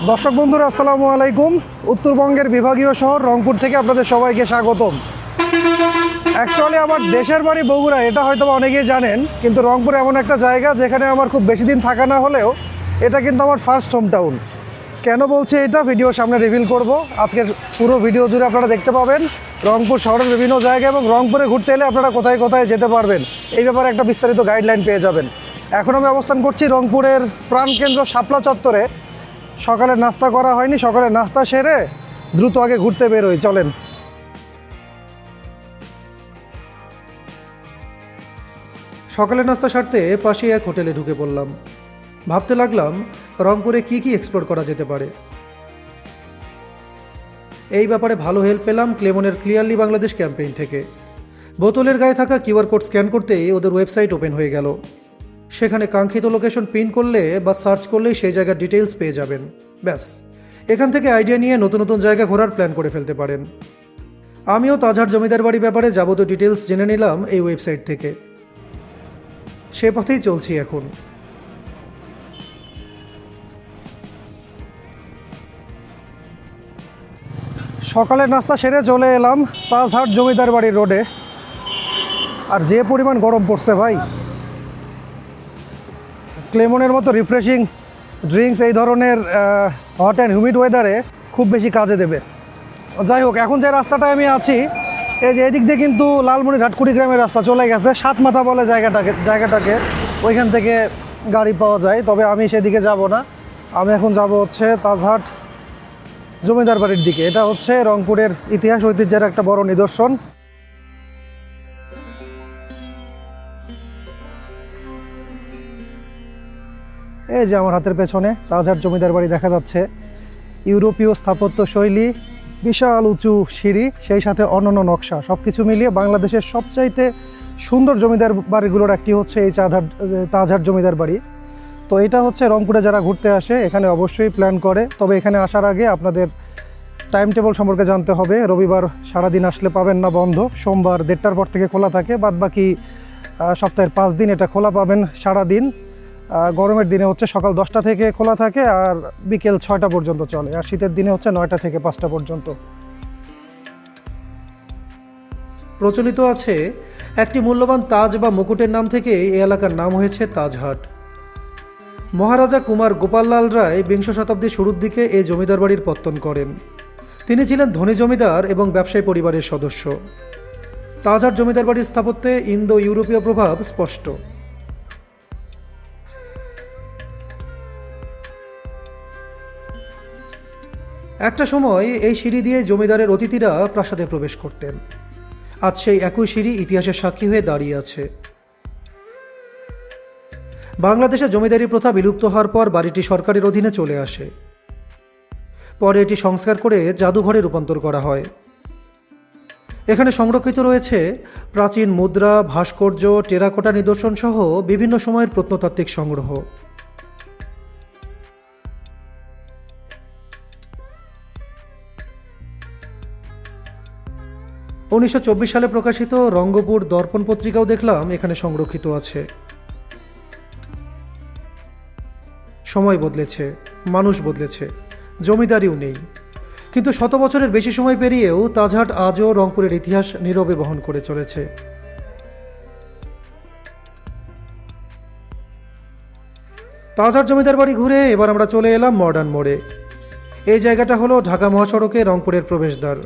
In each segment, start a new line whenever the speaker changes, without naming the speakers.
দর্শক বন্ধুরা আসসালামু আলাইকুম। উত্তরবঙ্গের বিভাগীয় শহর রংপুর থেকে আপনাদের সবাইকে স্বাগতম। অ্যাকচুয়ালি আমার দেশের বাড়ি বগুড়া, এটা হয়তো অনেকেই জানেন, কিন্তু রংপুর এমন একটা জায়গা যেখানে আমার খুব বেশি দিন থাকা না হলেও এটা কিন্তু আমার ফার্স্ট হোম টাউন। কেন বলছি এটা ভিডিওর সামনে রিভিল করব। আজকের পুরো ভিডিও জুড়ে আপনারা দেখতে পাবেন রংপুর শহরের বিভিন্ন জায়গা এবং রংপুরে ঘুরতে এলে আপনারা কোথায় কোথায় যেতে পারবেন এই ব্যাপারে একটা বিস্তারিত গাইডলাইন পেয়ে যাবেন। এখন আমি অবস্থান করছি রংপুরের প্রাণকেন্দ্র শাপলা চত্বরে। সকালে নাস্তা করা হয়নি, সকালে নাস্তা সেরে দ্রুত আগে ঘুরতে বেরোই, চলেন।
সকালে নাস্তা সারতে পাশেই এক হোটেলে ঢুকে পড়লাম। ভাবতে লাগলাম রংপুরে কি এক্সপ্লোর করা যেতে পারে। এই ব্যাপারে ভালো হেল্প পেলাম ক্লেমনের ক্লিয়ারলি বাংলাদেশ ক্যাম্পেইন থেকে। বোতলের গায়ে থাকা কিউআর কোড স্ক্যান করতেই ওদের ওয়েবসাইট ওপেন হয়ে গেল। সেখানে কাঙ্ক্ষিত লোকেশন পিন করলে বা সার্চ করলেই সেই জায়গার ডিটেলস পেয়ে যাবেন। ব্যাস, এখান থেকে আইডিয়া নিয়ে নতুন নতুন জায়গা ঘোরার প্ল্যান করে ফেলতে পারেন। আমিও তাজহাট জমিদার বাড়ি ব্যাপারে যাবতীয় ডিটেলস জেনে নিলাম এই ওয়েবসাইট থেকে। সে পথেই চলছি এখন।
সকালের নাস্তা সেরে চলে এলাম তাজহাট জমিদার বাড়ি রোডে। আর যে পরিমাণ গরম পড়ছে ভাই, ক্লেমনের মতো রিফ্রেশিং ড্রিঙ্কস এই ধরনের হট অ্যান্ড হিউমিড ওয়েদারে খুব বেশি কাজে দেবে। যাই হোক, এখন যে রাস্তাটায় আমি আছি, এই যে এদিক দিয়ে কিন্তু লালমনিরহাট কুড়িগ্রামের রাস্তা চলে গেছে। সাতমাথা বলে জায়গাটাকে ওইখান থেকে গাড়ি পাওয়া যায়, তবে আমি সেদিকে যাব না। আমি এখন যাব হচ্ছে তাজহাট জমিদার বাড়ির দিকে। এটা হচ্ছে রংপুরের ইতিহাস ঐতিহ্যের একটা বড় নিদর্শন। এই যে আমার হাতের পেছনে তাজহাট জমিদার বাড়ি দেখা যাচ্ছে। ইউরোপীয় স্থাপত্য শৈলী, বিশাল উঁচু সিঁড়ি, সেই সাথে অনন্য নকশা, সব কিছু মিলিয়ে বাংলাদেশের সবচাইতে সুন্দর জমিদার বাড়িগুলোর একটি হচ্ছে এই তাজহাট জমিদার বাড়ি। তো এটা হচ্ছে রংপুরে যারা ঘুরতে আসে এখানে অবশ্যই প্ল্যান করে, তবে এখানে আসার আগে আপনাদের টাইম টেবল সম্পর্কে জানতে হবে। রবিবার সারাদিন আসলে পাবেন না, বন্ধ। সোমবার 1:30টার পর থেকে খোলা থাকে, বাদবাকি সপ্তাহের 5 দিন এটা খোলা পাবেন সারাদিন। গরমের দিনে হচ্ছে সকাল 10টা থেকে খোলা থাকে আর বিকেল 6টা পর্যন্ত চলে, আর শীতের দিনে হচ্ছে 9টা থেকে 5টা পর্যন্ত।
প্রচলিত আছে একটি মূল্যবান তাজ বা মুকুটের নাম থেকে এই এলাকার নাম হয়েছে তাজহাট। মহারাজা কুমার গোপাললাল রায় বিংশ শতাব্দীর শুরুর দিকে এই জমিদার বাড়ির পত্তন করেন। তিনি ছিলেন ধনী জমিদার এবং ব্যবসায়ী পরিবারের সদস্য। তাজহাট জমিদার বাড়ির স্থাপত্যে ইন্দো ইউরোপীয় প্রভাব স্পষ্ট। একটা সময় এই সিঁড়ি দিয়ে জমিদারের অতিথিরা প্রাসাদে প্রবেশ করতেন। আজ সেই একই সিঁড়ি ইতিহাসের সাক্ষী হয়ে দাঁড়িয়ে আছে। বাংলাদেশে জমিদারি প্রথা বিলুপ্ত হওয়ার পর বাড়িটি সরকারের অধীনে চলে আসে। পরে এটি সংস্কার করে জাদুঘরে রূপান্তর করা হয়। এখানে সংরক্ষিত রয়েছে প্রাচীন মুদ্রা, ভাস্কর্য, টেরাকোটা নিদর্শন সহ বিভিন্ন সময়ের প্রত্নতাত্ত্বিক সংগ্রহ। (1924 সালে প্রকাশিত রঙ্গপুর দর্পণ পত্রিকাও দেখলাম এখানে সংরক্ষিত আছে। সময় বদলেছে, মানুষ বদলেছে, জমিদারিও নেই, কিন্তু শত বছরের বেশি সময় পেরিয়েও তাজহাট আজও রংপুরের ইতিহাস নীরবে বহন করে চলেছে। তাজহাট জমিদার বাড়ি ঘুরে এবার আমরা চলে এলাম মডার্ন মোড়ে। এই জায়গাটা হলো ঢাকা মহাসড়কে রংপুরের প্রবেশদ্বার।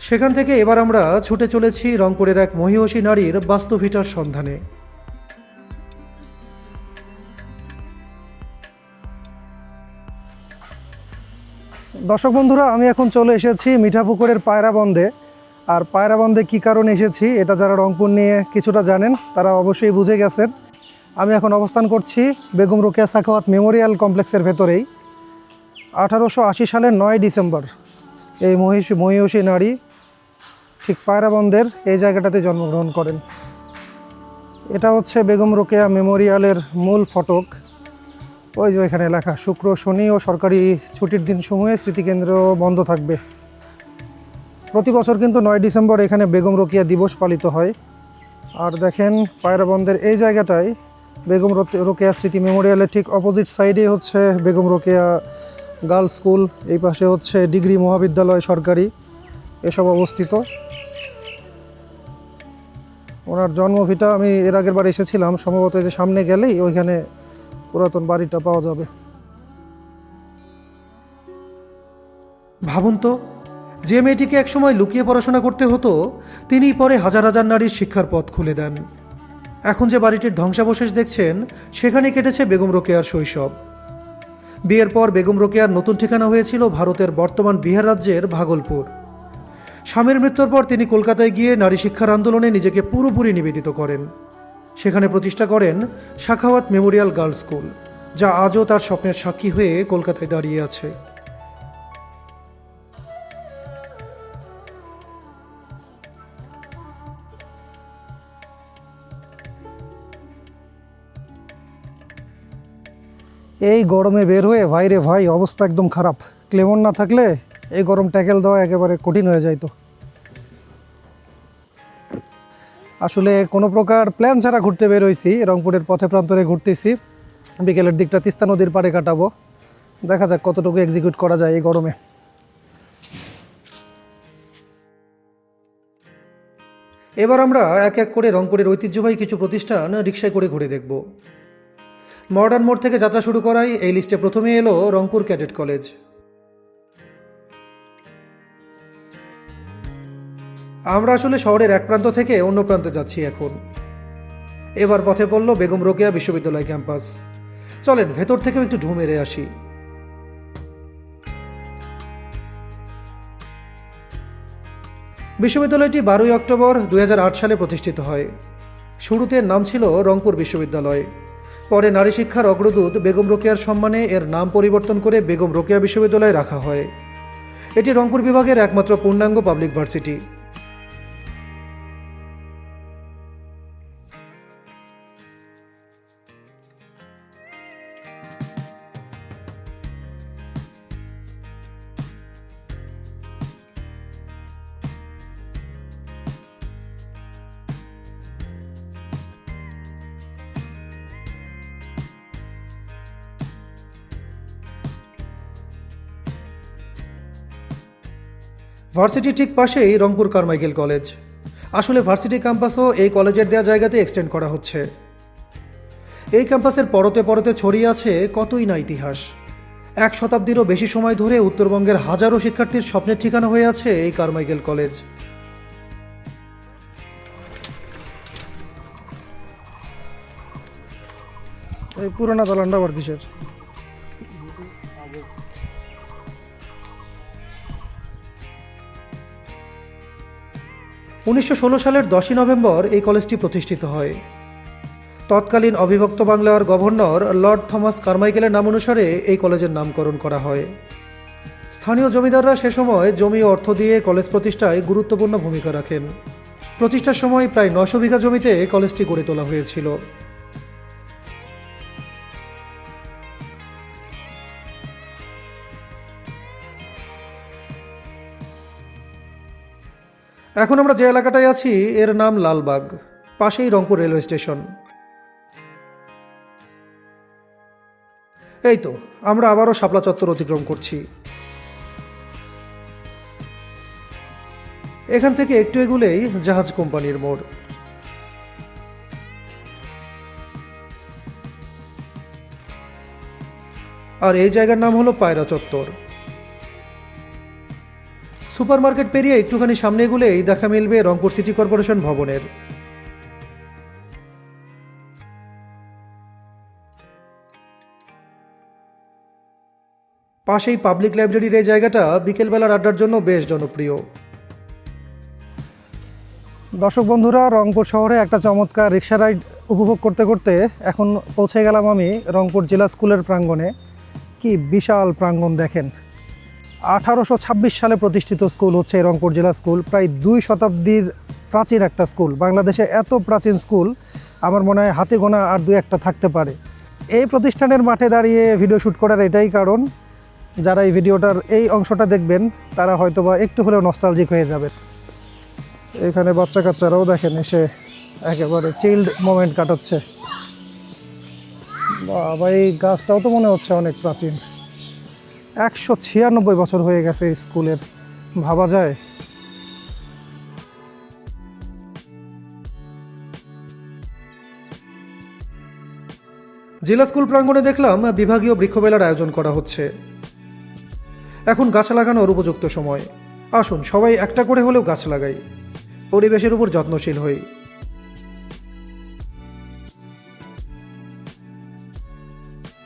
সেখান থেকে এবার আমরা ছুটে চলেছি রংপুরের এক মহিষী নারীর বাস্তুভিটার সন্ধানে।
দর্শক বন্ধুরা, আমি এখন চলে এসেছি মিঠাপুকুরের পায়রাবন্দে। আর পায়রাবন্দে কী কারণে এসেছি এটা যারা রংপুর নিয়ে কিছুটা জানেন তারা অবশ্যই বুঝে গেছেন। আমি এখন অবস্থান করছি বেগম রোকেয়া সাখাওয়াত মেমোরিয়াল কমপ্লেক্সের ভেতরেই। 1880 সালের 9 ডিসেম্বর এই মহিষী নারী ঠিক পায়রাবন্দের এই জায়গাটাতে জন্মগ্রহণ করেন। এটা হচ্ছে বেগম রোকেয়া মেমোরিয়ালের মূল ফটক। ওই যে এখানে লেখা শুক্র, শনি ও সরকারি ছুটির দিন সমূহে স্মৃতিকেন্দ্র বন্ধ থাকবে। প্রতি বছর কিন্তু 9 ডিসেম্বর এখানে বেগম রোকেয়া দিবস পালিত হয়। আর দেখেন পায়রা বন্দরের এই জায়গাটায় বেগম রোকেয়া স্মৃতি মেমোরিয়ালের ঠিক অপোজিট সাইডে হচ্ছে বেগম রোকেয়া গার্লস স্কুল, এই পাশে হচ্ছে ডিগ্রি মহাবিদ্যালয় সরকারি এসব অবস্থিত। ওনার জন্মভিটা আমি এর আগের বার এসেছিলাম, সম্ভবত যে সামনে গেলেই ওইখানে পুরাতন বাড়িটা পাওয়া যাবে।
ভাবুন তো, যে মেয়েটিকে একসময় লুকিয়ে পড়াশোনা করতে হতো, তিনিই পরে হাজার হাজার নারীর শিক্ষার পথ খুলে দেন। এখন যে বাড়িটির ধ্বংসাবশেষ দেখছেন, সেখানে কেটেছে বেগম রোকেয়ার শৈশব। বিয়ের পর বেগম রোকেয়ার নতুন ঠিকানা হয়েছিল ভারতের বর্তমান বিহার রাজ্যের ভাগলপুর। স্বামীর মৃত্যুর পর তিনি কলকাতায় গিয়ে নারী শিক্ষার আন্দোলনে নিজেকে পুরোপুরি নিবেদিত করেন। সেখানে প্রতিষ্ঠা করেন সাখাওয়াত মেমোরিয়াল গার্লস স্কুল, যা আজও তার স্বপ্নের সাক্ষী হয়ে কলকাতায় দাঁড়িয়ে আছে।
এই গরমে বের হয়ে ভাই রে ভাই অবস্থা একদম খারাপ। ক্লেমন না থাকলে এই গরম ট্যাকেল দেওয়া একেবারে কঠিন হয়ে যাইতো। আসলে কোনো প্রকার প্ল্যান ছাড়া ঘুরতে বের হয়েছি, রংপুরের পথে প্রান্তরে ঘুরতেছি। বিকেলের দিকটা তিস্তা নদীর পাড়ে কাটাবো, দেখা যাক কতটুকু এক্সিকিউট করা যায় এই গরমে।
এবার আমরা এক এক করে রংপুরের ঐতিহ্যবাহী কিছু প্রতিষ্ঠান রিকশায় করে ঘুরে দেখব। মডার্ন মোড় থেকে যাত্রা শুরু করাই এই লিস্টে প্রথমে এলো রংপুর ক্যাডেট কলেজ। আমরা আসলে শহরের এক প্রান্ত থেকে অন্য প্রান্তে যাচ্ছি এখন। এবার পথে পড়ল বেগম রোকেয়া বিশ্ববিদ্যালয় ক্যাম্পাস। চলেন ভেতর থেকেও একটু ঢু মেরে আসি। বিশ্ববিদ্যালয়টি 12ই অক্টোবর 2008 সালে প্রতিষ্ঠিত হয়। শুরুতে নাম ছিল রংপুর বিশ্ববিদ্যালয়। পরে নারী শিক্ষার অগ্রদূত বেগম রোকেয়ার সম্মানে এর নাম পরিবর্তন করে বেগম রোকেয়া বিশ্ববিদ্যালয় রাখা হয়। এটি রংপুর বিভাগের একমাত্র পূর্ণাঙ্গ পাবলিক ভার্সিটি। ভার্সিটি ঠিক পাশেই রংপুর কারমাইকেল কলেজ। আসলে ভার্সিটি ক্যাম্পাসও এই কলেজের দেওয়া জায়গাতে এক্সটেন্ড করা হচ্ছে। এই ক্যাম্পাসের পরতে পরতে ছড়িয়ে আছে কতই না ইতিহাস। 1 শতাব্দীরও বেশি সময় ধরে উত্তরবঙ্গের হাজারো শিক্ষার্থীর স্বপ্নের ঠিকানা হয়ে আছে এই কারমাইকেল কলেজ।
এই পুরোনো দালানটা আবার কিসের?
ষোলো সালের 10ই নভেম্বর এই কলেজটি প্রতিষ্ঠিত হয়। তৎকালীন অবিভক্ত বাংলার গভর্নর লর্ড থমাস কারমাইকেলের নাম অনুসারে এই কলেজের নামকরণ করা হয়। স্থানীয় জমিদাররা সে সময় জমি ও অর্থ দিয়ে কলেজ প্রতিষ্ঠায় গুরুত্বপূর্ণ ভূমিকা রাখেন। প্রতিষ্ঠার সময় প্রায় 900 বিঘা জমিতে কলেজটি গড়ে তোলা হয়েছিল। এখন আমরা যে এলাকাটায় আছি এর নাম লালবাগ, পাশেই রংপুর রেলওয়ে স্টেশন। এই তো আমরা আবারও শাপলা চত্বর অতিক্রম করছি। এখান থেকে একটু এগুলেই জাহাজ কোম্পানির মোড়। আর এই জায়গার নাম হলো পায়রা চত্বর। সুপারমার্কেট পেরিয়ে একটুখানি সামনে এগুলেই দেখা মিলবে রংপুর সিটি কর্পোরেশন ভবনের। পাশেই পাবলিক লাইব্রেরির এই জায়গাটা বিকেলবেলার আড্ডার জন্য বেশ জনপ্রিয়।
দর্শক বন্ধুরা, রংপুর শহরে একটা চমৎকার রিক্সা রাইড উপভোগ করতে করতে এখন পৌঁছে গেলাম আমি রংপুর জেলা স্কুলের প্রাঙ্গণে। কি বিশাল প্রাঙ্গণ দেখেন! 1826 সালে প্রতিষ্ঠিত স্কুল হচ্ছে রংপুর জেলা স্কুল। প্রায় 2 শতাব্দীর প্রাচীন একটা স্কুল। বাংলাদেশে এত প্রাচীন স্কুল আমার মনে হয় হাতে গোনা আর 2-1টা থাকতে পারে। এই প্রতিষ্ঠানের মাঠে দাঁড়িয়ে ভিডিও শ্যুট করার এটাই কারণ, যারা এই ভিডিওটার এই অংশটা দেখবেন তারা হয়তোবা একটু হলেও নস্টালজিক হয়ে যাবে। এখানে বাচ্চা কাচ্চারাও দেখেন এসে একেবারে চিল্ড মোমেন্ট কাটাচ্ছে। বাবা, এই গাছটাও তো মনে হচ্ছে অনেক প্রাচীন। 196 বছর হয়ে গেছে এই স্কুলের, ভাবা যায়?
জেলা স্কুল প্রাঙ্গণে দেখলাম বিভাগীয় বৃক্ষমেলার আয়োজন করা হচ্ছে। এখন গাছ লাগানোর উপযুক্ত সময়। আসুন সবাই একটা করে হলেও গাছ লাগাই, পরিবেশের উপর যত্নশীল হই।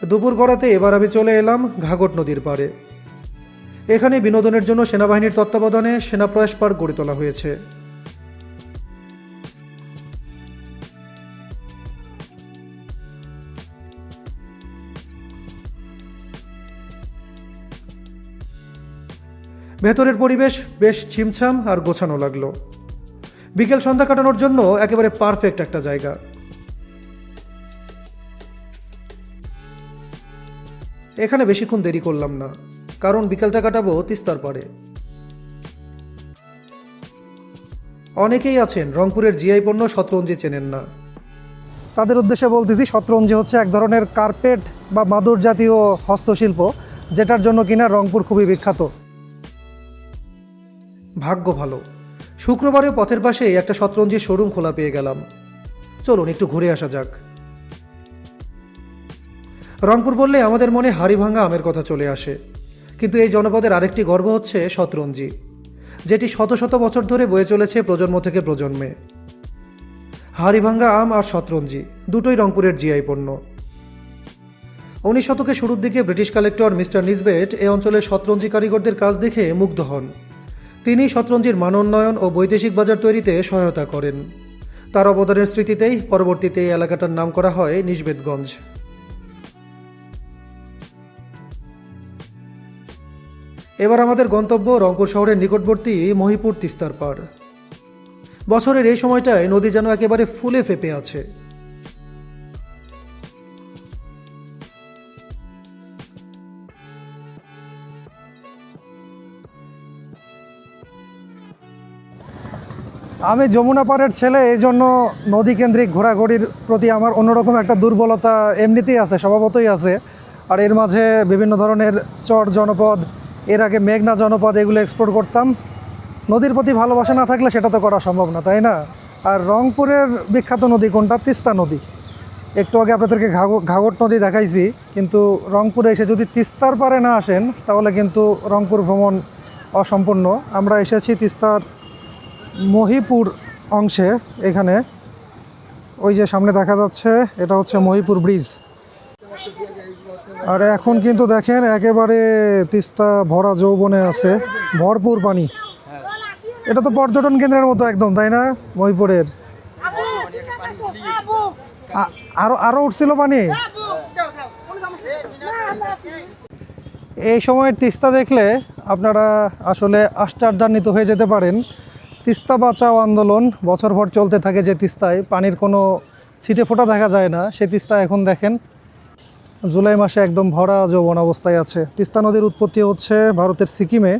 দুপুর গড়াতে এবার আমি চলে এলাম ঘাঘট নদীর পাড়ে। এখানে বিনোদনের জন্য সেনাবাহিনীর তত্ত্বাবধানে সেনাপ্রয়াস পার্ক গড়ে তোলা হয়েছে। ভেতরের পরিবেশ বেশ ছিমছাম আর গোছানো লাগলো। বিকেল সন্ধ্যা কাটানোর জন্য একেবারে পারফেক্ট একটা জায়গা। এখানে বেশিক্ষণ দেরি করলাম না, কারণ বিকেলটা কাটাবো তিস্তার পাড়ে। অনেকেই আছেন রংপুরের জিআই পণ্য শতরঞ্জি চেনেন না।
তাদের উদ্দেশ্যে বলতেছি, শতরঞ্জি হচ্ছে এক ধরনের কার্পেট বা মাদুর জাতীয় হস্তশিল্প, যেটার জন্য কিনা রংপুর খুবই বিখ্যাত।
ভাগ্য ভালো, শুক্রবারে পথের পাশে একটা শতরঞ্জির শোরুম খোলা পেয়ে গেলাম। চলুন একটু ঘুরে আসা যাক। রংপুর বললে আমাদের মনে হাড়িভাঙা আমের কথা চলে আসে, কিন্তু এই জনপদের আরেকটি গর্ব হচ্ছে শতরঞ্জি, যেটি শত শত বছর ধরে বয়ে চলেছে প্রজন্ম থেকে প্রজন্মে। হাড়িভাঙা আম আর শতরঞ্জি দুটোই রংপুরের জিআই পণ্য। 19 শতকের শুরুর দিকে ব্রিটিশ কালেক্টর মিস্টার নিসবেট এই অঞ্চলের শতরঞ্জি কারিগরদের কাজ দেখে মুগ্ধ হন। তিনি শতরঞ্জির মানোন্নয়ন ও বৈদেশিক বাজার তৈরিতে সহায়তা করেন। তার অবদানের স্মৃতিতেই পরবর্তীতে এই এলাকাটার নাম করা হয় নিসবেতগঞ্জ। এবার আমাদের গন্তব্য রংপুর শহরের নিকটবর্তী মহিপুর তিস্তার পাড়। বছরের এই সময়টায় নদী যেন একেবারে ফুলে ফেঁপে আছে।
আমি যমুনা পাড়ের ছেলে, এই জন্য নদীকেন্দ্রিক ঘোরাঘুরির প্রতি আমার অন্যরকম একটা দুর্বলতা এমনিতেই আছে, স্বভাবতই আছে। আর এর মাঝে বিভিন্ন ধরনের চর জনপদ, এর আগে মেঘনা জনপদ, এগুলো এক্সপ্লোর করতাম। নদীর প্রতি ভালোবাসা না থাকলে সেটা তো করা সম্ভব না, তাই না? আর রংপুরের বিখ্যাত নদী কোনটা? তিস্তা নদী। একটু আগে আপনাদেরকে ঘাঘট নদী দেখাইছি, কিন্তু রংপুরে এসে যদি তিস্তার পারে না আসেন তাহলে কিন্তু রংপুর ভ্রমণ অসম্পূর্ণ। আমরা এসেছি তিস্তার মহিপুর অংশে। এখানে ওই যে সামনে দেখা যাচ্ছে, এটা হচ্ছে মহিপুর ব্রিজ। আর এখন কিন্তু দেখেন একেবারে তিস্তা ভরা যৌবনে আছে, ভরপুর পানি। এটা তো পর্যটন কেন্দ্রের মতো একদম, তাই না? মহিপুরের আরো উঠছিল পানি। এই সময় তিস্তা দেখলে আপনারা আসলে আশ্চর্যান্বিত হয়ে যেতে পারেন। তিস্তা বাঁচাও আন্দোলন বছরভর চলতে থাকে, যে তিস্তায় পানির কোনো ছিটে ফোঁটা দেখা যায় না, সে তিস্তা এখন দেখেন জুলাই মাসে একদম ভরা যৌবন অবস্থায় আছে। তিস্তা নদীর উৎপত্তি হচ্ছে ভারতের সিকিমে।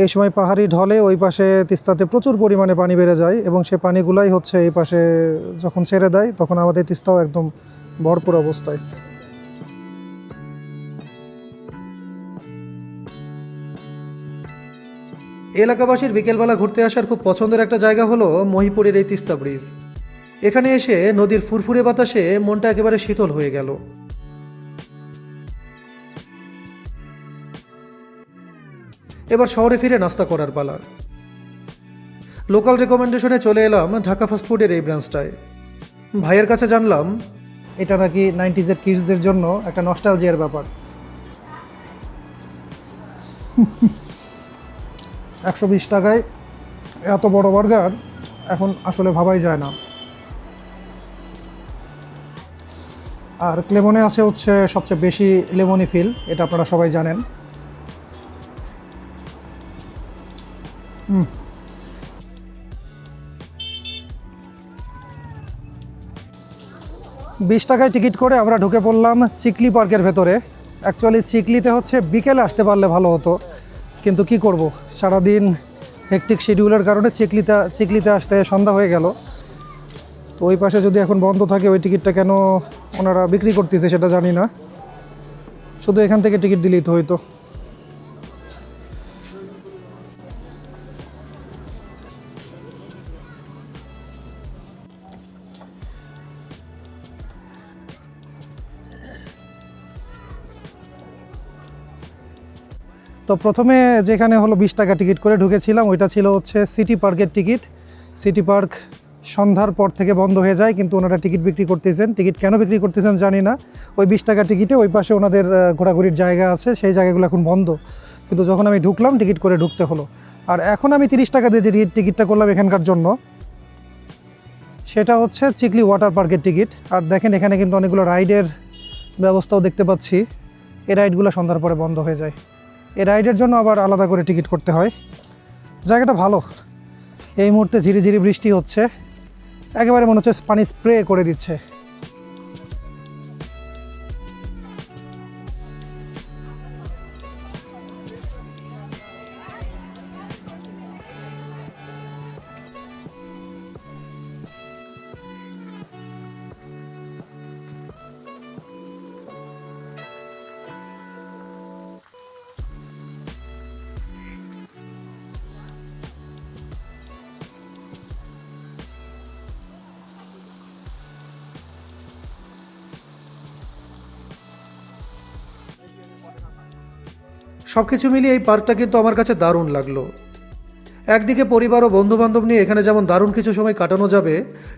এই সময় পাহাড়ি ঢলে ওই পাশে তিস্তাতে প্রচুর পরিমাণে পানি বেড়ে যায়, এবং সে পানিগুলাই হচ্ছে এই পাশে যখন ছেড়ে দেয় তখন আমাদের তিস্তাও একদম ভরপুর অবস্থায়।
এলাকাবাসীর বিকেলবেলা ঘুরতে আসার খুব পছন্দের একটা জায়গা হলো মহিপুরের এই তিস্তা ব্রিজ। এখানে এসে নদীর ফুরফুরে বাতাসে মনটা একেবারে শীতল হয়ে গেল। এবার শহরে ফিরে নাস্তা করার পালা। লোকাল রেকমেন্ডেশনে চলে এলাম ঢাকা ফাস্টফুডের এই ব্রাঞ্চটায়। ভাইয়ের কাছে জানলাম
এটা নাকি 90s কিডসদের জন্য একটা নস্টালজিয়ার ব্যাপার। 120 টাকায় এত বড় বার্গার এখন আসলে ভাবাই যায় না। আর ক্লেমনে আছে হচ্ছে সবচেয়ে বেশি লেমনি ফিল, এটা আপনারা সবাই জানেন। 20 টাকায় টিকিট করে আমরা ঢুকে পড়লাম চিকলি পার্কের ভেতরে। অ্যাকচুয়ালি চিকলিতে হচ্ছে বিকেলে আসতে পারলে ভালো হতো, কিন্তু কি করব, সারাদিন হেকটিক শিডিউলের কারণে চিকলিতে আসতে সন্ধ্যা হয়ে গেল। তো ওই পাশে যদি এখন বন্ধ থাকে ওই টিকিটটা কেন ওনারা বিক্রি করতেছে সেটা জানি না, শুধু এখান থেকে টিকিট দিলেই তো হইতো। তো প্রথমে যেখানে হলো 20 টাকা টিকিট করে ঢুকেছিলাম ওইটা ছিল হচ্ছে সিটি পার্কের টিকিট। সিটি পার্ক সন্ধ্যার পর থেকে বন্ধ হয়ে যায়, কিন্তু ওনারা টিকিট বিক্রি করতেছেন। টিকিট কেন বিক্রি করতেছেন জানি না। ওই 20 টাকা টিকিটে ওই পাশে ওনাদের ঘোরাঘুরির জায়গা আছে, সেই জায়গাগুলো এখন বন্ধ। কিন্তু যখন আমি ঢুকলাম টিকিট করে ঢুকতে হলো। আর এখন আমি 30 টাকা দিয়ে যে টিকিটটা করলাম এখানকার জন্য, সেটা হচ্ছে চিকলি ওয়াটার পার্কের টিকিট। আর দেখেন এখানে কিন্তু অনেকগুলো রাইডের ব্যবস্থাও দেখতে পাচ্ছি। এই রাইডগুলো সন্ধ্যার পরে বন্ধ হয়ে যায়, এই রাইডের জন্য আবার আলাদা করে টিকিট করতে হয়। জায়গাটা ভালো। এই মুহূর্তে ঝিরি ঝিরি বৃষ্টি হচ্ছে, একেবারে মনে হচ্ছে পানি স্প্রে করে দিচ্ছে।
সব কিছু মিলিয়ে এই পার্কটা কিন্তু আমার কাছে দারুণ লাগলো। একদিকে পরিবার ও বন্ধুবান্ধব নিয়ে এখানে যেমন দারুণ কিছু সময় কাটানো যাবে,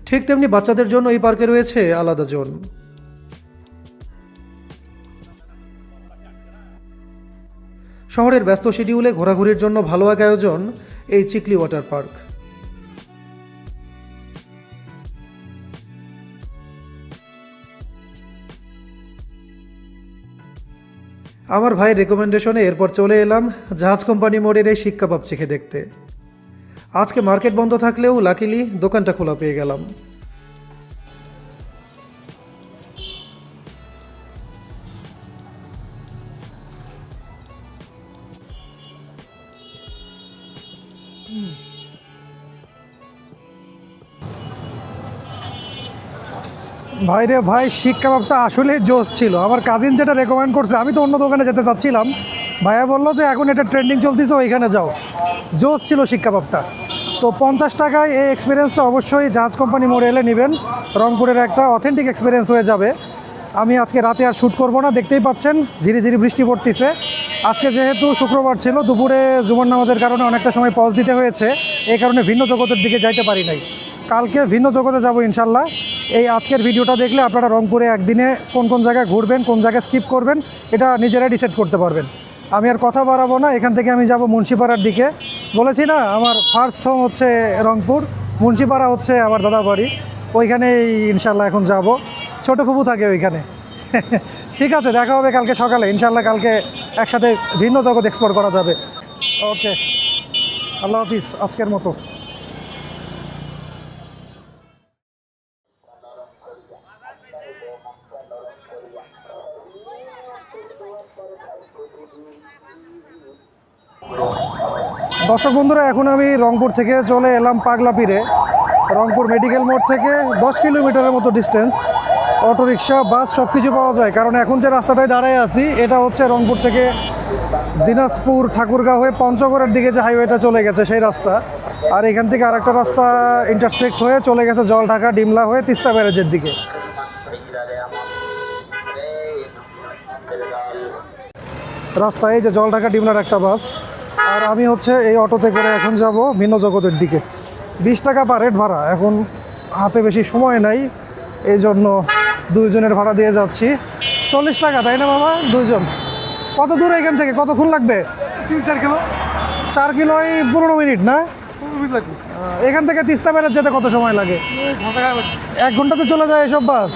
ঠিক তেমনি বাচ্চাদের জন্য এই পার্কে রয়েছে আলাদা জোন। শহরের ব্যস্ত শিডিউলে ঘোরাঘুরির জন্য ভালো এক আয়োজন এই চিকলি ওয়াটার পার্ক। আমার ভাইয়ের রেকমেন্ডেশনে এরপর চলে এলাম জাহাজ কোম্পানি মোড়ের এই শিক কাবাব চেখে দেখতে। আজকে মার্কেট বন্ধ থাকলেও লাকিলি দোকানটা খোলা পেয়ে গেলাম।
ভাই রে ভাই, শিক কাবাবটা আসলে জোস ছিল। আমার কাজিন যেটা রেকমেন্ড করছে, আমি তো অন্য দোকানে যেতে চাচ্ছিলাম, ভাইয়া বললো যে এখন এটা ট্রেন্ডিং চলতেছে ওইখানে যাও। জোস ছিল শিক কাবাবটা। তো 50 টাকায় এই এক্সপিরিয়েন্সটা অবশ্যই জাহাজ কোম্পানি মোড়ে এলে নেবেন। রংপুরের একটা অথেন্টিক এক্সপিরিয়েন্স হয়ে যাবে। আমি আজকে রাতে আর শ্যুট করব না, দেখতেই পাচ্ছেন ঝিরি ঝিরি বৃষ্টি পড়তেছে। আজকে যেহেতু শুক্রবার ছিল, দুপুরে জুমার নামাজের কারণে অনেকটা সময় পজ দিতে হয়েছে, এই কারণে ভিন্ন জগতের দিকে যাইতে পারি নাই। কালকে ভিন্ন জগতে যাব ইনশাল্লাহ। এই আজকের ভিডিওটা দেখলে আপনারা রংপুরে একদিনে কোন কোন জায়গায় ঘুরবেন, কোন জায়গায় স্কিপ করবেন, এটা নিজেরাই ডিসাইড করতে পারবেন। আমি আর কথা বাড়াবো না, এখান থেকে আমি যাব মুন্সিপাড়ার দিকে। বলেছি না আমার ফার্স্ট হোম হচ্ছে রংপুর, মুন্সিপাড়া হচ্ছে আমার দাদা বাড়ি, ওইখানেই ইনশাল্লাহ এখন যাব। ছোটো ফুপু থাকে ওইখানে। ঠিক আছে, দেখা হবে কালকে সকালে ইনশাল্লাহ। কালকে একসাথে ভিন্ন জগৎ এক্সপ্লোর করা যাবে। ওকে, আল্লাহ হাফিজ আজকের মতো। দর্শক বন্ধুরা, এখন আমি রংপুর থেকে চলে এলাম পাগলাপীরে। রংপুর মেডিকেল মোড় থেকে 10 কিলোমিটারের মতো ডিস্টেন্স। অটোরিকশা, বাস সব কিছু পাওয়া যায়, কারণ এখন যে রাস্তাটায় দাঁড়ায় আছি এটা হচ্ছে রংপুর থেকে দিনাজপুর ঠাকুরগাঁও হয়ে পঞ্চগড়ের দিকে যে হাইওয়েটা চলে গেছে সেই রাস্তা। আর এখান থেকে আরেকটা রাস্তা ইন্টারসেক্ট হয়ে চলে গেছে জলঢাকা ডিমলা হয়ে তিস্তা ব্যারেজের দিকে। রাস্তা এই যে জলঢাকা ডিমলার একটা বাস, আর আমি হচ্ছে এই অটোতে করে এখন যাব ভিন্ন জগতের দিকে। 20 টাকা পার হেড ভাড়া, এখন হাতে বেশি সময় নাই, এই জন্য দুইজনের ভাড়া দিয়ে যাচ্ছি। 40 টাকা, তাই না মামা? দুইজন। কত দূর এখান থেকে, কতক্ষণ লাগবে?
3-4 কিলো।
4 কিলোই 15 মিনিট না?
15 মিনিট লাগবে।
এখান থেকে তিস্তা ব্যারেজ যেতে কত সময় লাগে?
ঘন্টা
1 ঘন্টাতে চলে যায় এসব বাস?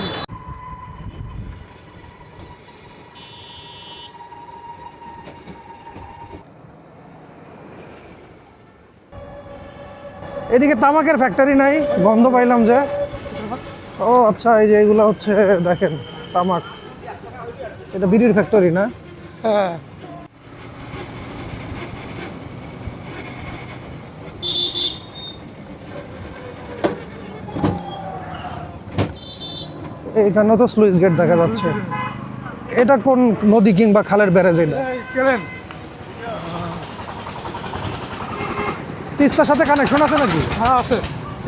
এদিকে তামাকের ফ্যাক্টরি নাই, গন্ধ পাইলাম যে। ও আচ্ছা, এই যে এগুলো হচ্ছে দেখেন তামাক, এটা বিড়ির ফ্যাক্টরি না?
হ্যাঁ।
এখানেও তো স্লুইস গেট দেখা যাচ্ছে। এটা কোন নদী কিংবা খালের ব্যারেজ? এটা
কেলেন
তিস্তার সাথে কানেকশন আছে নাকি?
হ্যাঁ আছে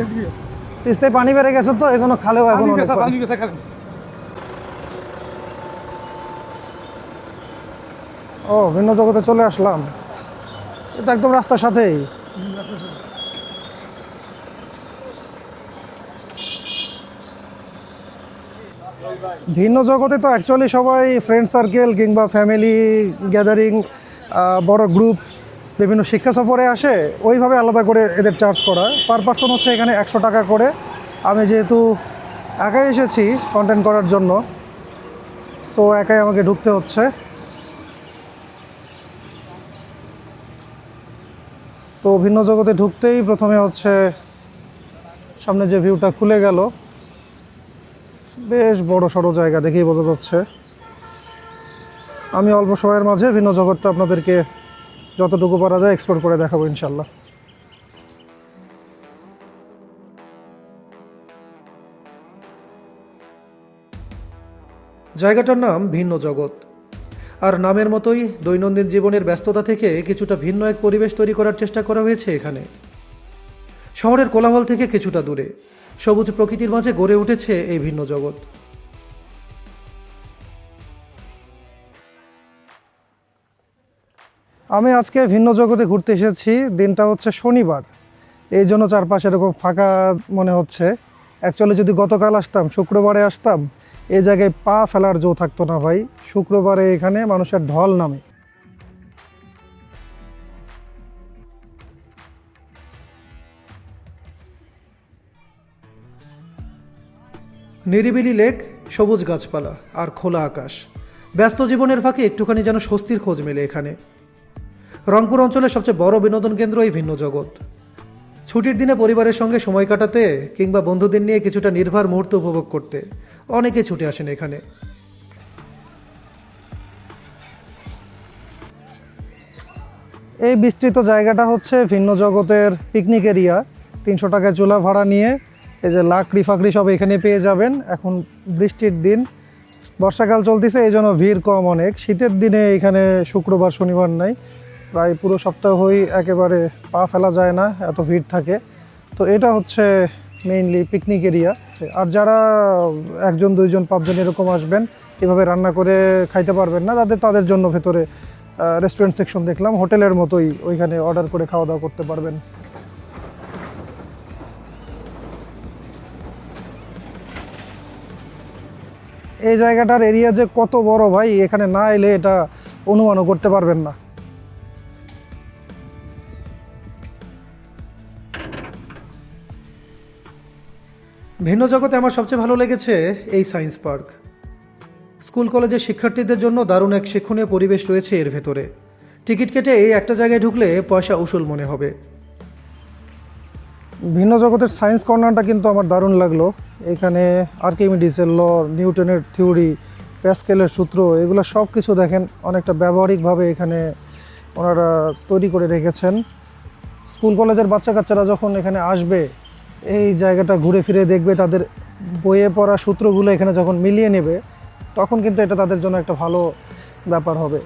এদিকে
তিস্তায় পানি বেড়ে গেছে তো এই জন্য খালেও এখন
পানি
অনেক
গেছে
পানি।
পানি গেছে কেলেন
ও, ভিন্ন জগতে চলে আসলাম। এটা একদম রাস্তার সাথেই। ভিন্ন জগতে তো অ্যাকচুয়ালি সবাই ফ্রেন্ড সার্কেল কিংবা ফ্যামিলি গ্যাদারিং, বড় গ্রুপ বিভিন্ন শিক্ষা সফরে আসে, ওইভাবে আলাদা করে এদের চার্জ করা। পার পার্সন হচ্ছে এখানে 100 টাকা করে। আমি যেহেতু একাই এসেছি কন্টেন্ট করার জন্য, সো একাই আমাকে ঢুকতে হচ্ছে। তো ভিন্ন জগতে ঢুকতেই প্রথমে হচ্ছে সামনে যে ভিউটা খুলে গেল, বেশ বড় সড়ো জায়গা দেখেই বোঝা যাচ্ছে। আমি অল্প সময়ের মাঝে ভিন্ন জগৎটা আপনাদেরকে যতটুকু পারা যায় এক্সপ্লোর করে দেখাবো ইনশাল্লাহ।
জায়গাটার নাম ভিন্ন জগৎ। আর নামের মতোই দৈনন্দিন জীবনের ব্যস্ততা থেকে কিছুটা ভিন্ন এক পরিবেশ তৈরি করার চেষ্টা করা হয়েছে এখানে। শহরের কোলাহল থেকে কিছুটা দূরে সবুজ প্রকৃতির মাঝে গড়ে উঠেছে এই ভিন্ন জগৎ।
আমি আজকে ভিন্ন জগতে ঘুরতে এসেছি। দিনটা হচ্ছে শনিবার, এই জন্য চারপাশে এরকম ফাঁকা মনে হচ্ছে। অ্যাকচুয়ালি যদি গতকাল আসতাম, শুক্রবারে আসতাম, এই জায়গায় পা ফেলার জো থাকতো না ভাই। শুক্রবারে এখানে মানুষের ঢল নামে।
নিরিবিলি লেক, সবুজ গাছপালা আর খোলা আকাশ। ব্যস্ত জীবনের ফাঁকে একটুখানি যেন স্বস্তির খোঁজ মেলে এখানে। রংপুর অঞ্চলের সবচেয়ে বড় বিনোদন কেন্দ্র এই ভিন্ন জগৎ। ছুটির দিনে পরিবারের সঙ্গে সময় কাটাতে কিংবা বন্ধুদের নিয়ে কিছুটা নির্ভার মুহূর্ত উপভোগ করতে অনেকে ছুটে আসেন এখানে।
এই বিস্তৃত জায়গাটা হচ্ছে ভিন্ন জগতের পিকনিক এরিয়া। 300 টাকায় চুলা ভাড়া নিয়ে এই যে লাকড়ি ফাকড়ি সব এখানে পেয়ে যাবেন। এখন বৃষ্টির দিন, বর্ষাকাল চলতেছে, এই জন্য ভিড় কম অনেক। শীতের দিনে এখানে শুক্রবার শনিবার নাই, প্রায় পুরো সপ্তাহই একেবারে পা ফেলা যায় না, এত ভিড় থাকে। তো এটা হচ্ছে মেইনলি পিকনিক এরিয়া। আর যারা 1 2 5 এরকম আসবেন, এভাবে রান্না করে খাইতে পারবেন না, তাদের জন্য ভেতরে রেস্টুরেন্ট সেকশন দেখলাম, হোটেলের মতোই, ওইখানে অর্ডার করে খাওয়া দাওয়া করতে পারবেন। এই জায়গাটার এরিয়া যে কত বড় ভাই, এখানে না এলে এটা অনুমানও করতে পারবেন না।
ভিন্ন জগতে আমার সবচেয়ে ভালো লেগেছে এই সায়েন্স পার্ক। স্কুল কলেজের শিক্ষার্থীদের জন্য দারুণ এক শিক্ষণীয় পরিবেশ রয়েছে এর ভেতরে। টিকিট কেটে এই একটা জায়গায় ঢুকলে পয়সা উসুল মনে হবে।
ভিন্ন জগতের সায়েন্স কর্নারটা কিন্তু আমার দারুণ লাগলো। এখানে আর্কিমিডিসের ল, নিউটনের থিওরি, প্যাসকেলের সূত্র, এগুলো সব কিছু দেখেন অনেকটা ব্যবহারিকভাবে এখানে ওনারা তৈরি করে রেখেছেন। স্কুল কলেজের বাচ্চা কাচ্চারা যখন এখানে আসবে, এই জায়গাটা ঘুরে ফিরে দেখবে, তাদের বইয়ে পড়া সূত্রগুলো এখানে যখন মিলিয়ে নেবে, তখন কিন্তু এটা তাদের জন্য একটা ভালো ব্যাপার হবে।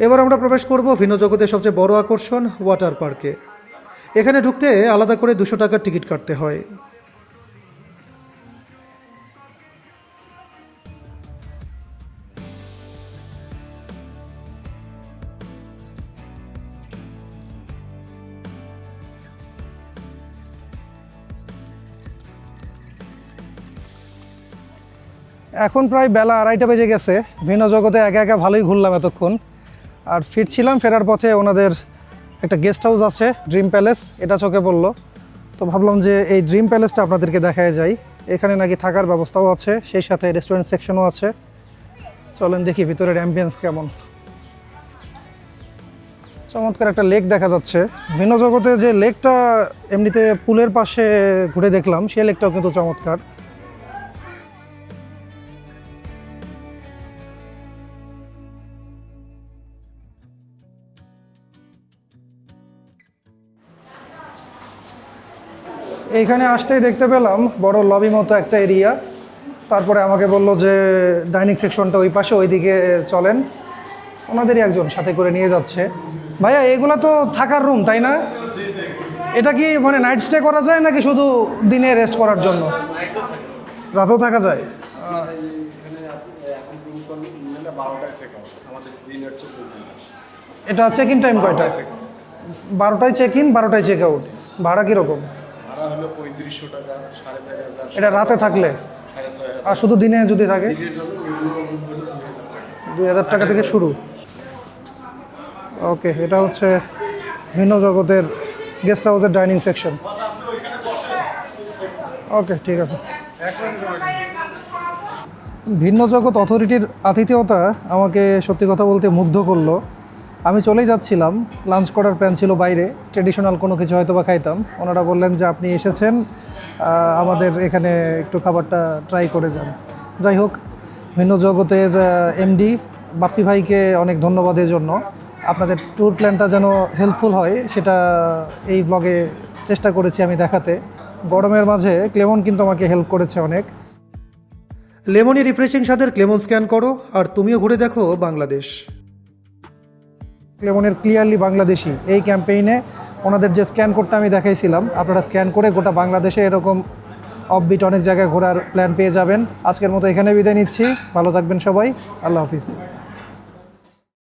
এবার আমরা প্রবেশ করব ভিন্ন জগতের সবচেয়ে বড় আকর্ষণ ওয়াটার পার্কে। এখানে ঢুকতে আলাদা করে 200 টাকার টিকিট কাটতে হয়।
এখন প্রায় বেলা 2:30 বেজে গেছে। ভিন্ন জগতে একা একা ভালোই ঘুরলাম এতক্ষণ। আর ফিরছিলাম, ফেরার পথে ওনাদের একটা গেস্ট হাউস আছে, ড্রিম প্যালেস, এটা চোখে পড়লো। তো ভাবলাম যে এই ড্রিম প্যালেসটা আপনাদেরকে দেখায় যাই। এখানে নাকি থাকার ব্যবস্থাও আছে, সেই সাথে রেস্টুরেন্ট সেকশনও আছে। চলেন দেখি ভিতরের অ্যাম্বিয়েন্স কেমন। চমৎকার একটা লেক দেখা যাচ্ছে। ভিন্ন জগতে যে লেকটা এমনিতে পুলের পাশে ঘুরে দেখলাম, সেই লেকটাও কিন্তু চমৎকার। এইখানে আসতেই দেখতে পেলাম বড় লবি মতো একটা এরিয়া। তারপরে আমাকে বললো যে ডাইনিং সেকশনটা ওই পাশে, ওইদিকে চলেন। ওনাদেরই একজন সাথে করে নিয়ে যাচ্ছে। ভাইয়া এগুলো তো থাকার রুম তাই না? এটা কি মানে নাইট স্টে করা যায় নাকি শুধু দিনে রেস্ট করার জন্য? রাতেও থাকা যায়। এটা চেক ইন টাইম কয়টা? 12টায় চেক ইন, 12টায় চেক আউট। ভাড়া কীরকম?
ভাড়া হলো 3500 টাকা, 4500।
এটা রাতে থাকলে?
6500
আর শুধু দিনে যদি থাকে?
এর জন্য minimum
2000 টাকা থেকে শুরু। ওকে, এটা হচ্ছে ভিন্ন জগতের গেস্ট হাউসের ডাইনিং সেকশন। ওকে, ঠিক আছে। ভিন্ন জগৎ অথরিটির আতিথেয়তা আমাকে সত্যি কথা বলতে মুগ্ধ করলো। আমি চলেই যাচ্ছিলাম, লাঞ্চ করার প্ল্যান ছিল বাইরে, ট্রেডিশনাল কোনো কিছু হয়তো বা খাইতাম। ওনারা বললেন যে আপনি এসেছেন, আমাদের এখানে একটু খাবারটা ট্রাই করে যান। যাই হোক, ভিন্ন জগতের এমডি বাপ্পি ভাইকে অনেক ধন্যবাদ এর জন্য। আপনাদের ট্যুর প্ল্যানটা যেন হেল্পফুল হয় সেটা এই ব্লগে চেষ্টা করেছি আমি দেখাতে। গরমের মাঝে ক্লেমন কিন্তু আমাকে হেল্প করেছে অনেক।
লেমনি রিফ্রেশিং স্বাদের ক্লেমন স্ক্যান করো আর তুমিও ঘুরে দেখো বাংলাদেশ।
ক্লেমনের ক্লিয়ারলি বাংলাদেশি এই ক্যাম্পেইনে ওনাদের যে স্ক্যান করতে আমি দেখাইছিলাম, আপনারা স্ক্যান করে গোটা বাংলাদেশে এরকম অফবিট অনেক জায়গায় ঘোরার প্ল্যান পেয়ে যাবেন। আজকের মতো এখানে বিদায় নিচ্ছি। ভালো থাকবেন সবাই। আল্লাহ হাফিজ।